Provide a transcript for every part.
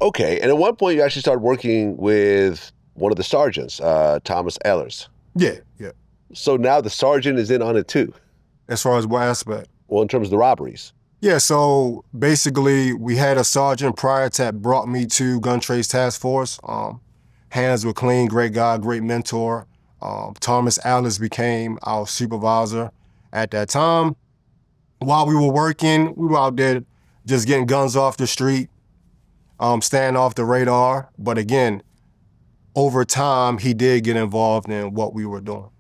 Okay, and at one point you actually started working with one of the sergeants, Thomas Ehlers. Yeah, yeah. So now the sergeant is in on it too. As far as what aspect? Well, in terms of the robberies. Yeah, so basically we had a sergeant prior to that brought me to Gun Trace Task Force. Hands were clean, great guy, great mentor. Thomas Alice became our supervisor at that time. While we were working, we were out there just getting guns off the street, staying off the radar. But again, over time, he did get involved in what we were doing.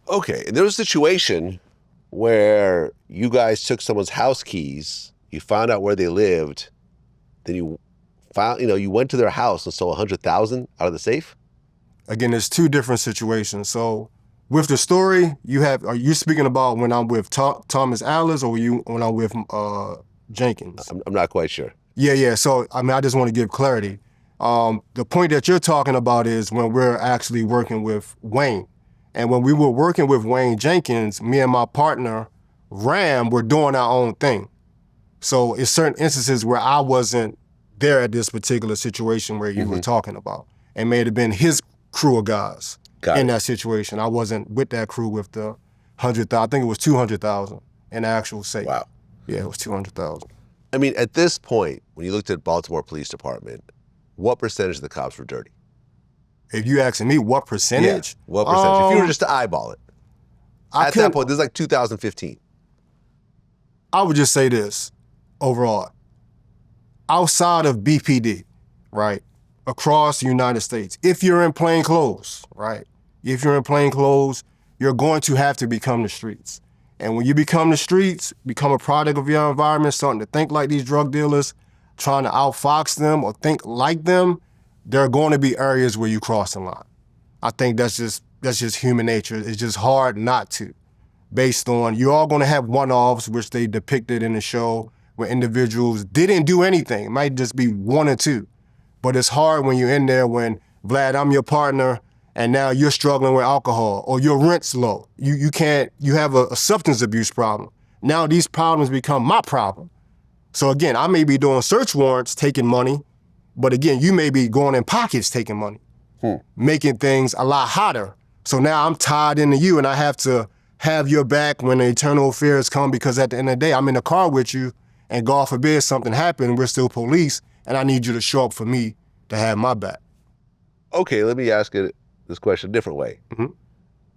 Okay, there was a situation where you guys took someone's house keys, you found out where they lived, then you found, you went to their house and stole 100,000 out of the safe? Again, there's two different situations. So with the story, are you speaking about when I'm with Thomas Alice or when I'm with Jenkins? I'm not quite sure. Yeah. So, I just want to give clarity. The point that you're talking about is when we're actually working with Wayne. And when we were working with Wayne Jenkins, me and my partner, Ram, were doing our own thing. So it's certain instances where I wasn't there at this particular situation where you were talking about. It may have been his crew of guys in that situation. I wasn't with that crew with the 100,000. I think it was 200,000 in the actual safe. Wow. Yeah, it was 200,000. I mean, at this point, when you looked at Baltimore Police Department, what percentage of the cops were dirty? If you asking me what percentage? Yeah, what percentage? If you were just to eyeball it. At that point, this is like 2015. I would just say this, overall. Outside of BPD, right, across the United States, if you're in plainclothes, right, if you're in plainclothes, you're going to have to become the streets. And when you become the streets, become a product of your environment, starting to think like these drug dealers, trying to outfox them or think like them, there are going to be areas where you cross the line. I think that's just human nature. It's just hard not to, based on you're all going to have one-offs, which they depicted in the show, where individuals didn't do anything. It might just be one or two. But it's hard when you're in there when, Vlad, I'm your partner, and now you're struggling with alcohol, or your rent's low. You have a substance abuse problem. Now these problems become my problem. So again, I may be doing search warrants, taking money, but again, you may be going in pockets taking money, making things a lot hotter. So now I'm tied into you and I have to have your back when the eternal affairs come, because at the end of the day, I'm in the car with you and God forbid something happened, we're still police, and I need you to show up for me to have my back. Okay, let me ask it this question a different way.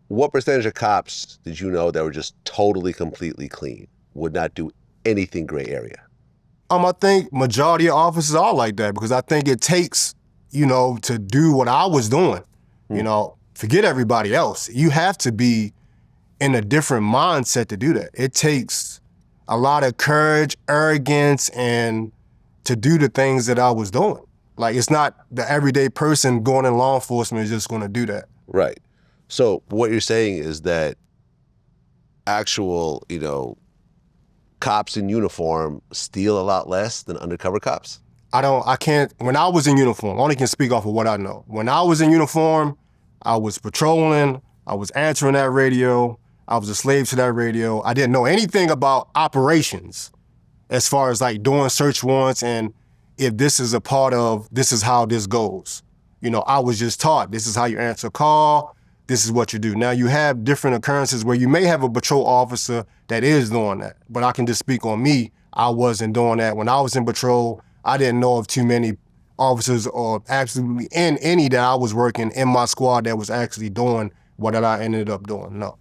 What percentage of cops did you know that were just totally, completely clean, would not do anything gray area? I think majority of officers are like that, because I think it takes, to do what I was doing, forget everybody else. You have to be in a different mindset to do that. It takes a lot of courage, arrogance, and to do the things that I was doing. Like, it's not the everyday person going in law enforcement is just gonna do that. Right. So what you're saying is that actual, cops in uniform steal a lot less than undercover cops? When I was in uniform, I only can speak off of what I know. When I was in uniform, I was patrolling, I was answering that radio, I was a slave to that radio. I didn't know anything about operations as far as like doing search warrants and if this is a part of, this is how this goes. I was just taught, this is how you answer a call, this is what you do. Now you have different occurrences where you may have a patrol officer that is doing that, but I can just speak on me. I wasn't doing that. When I was in patrol, I didn't know of too many officers or absolutely any that I was working in my squad that was actually doing what I ended up doing, no.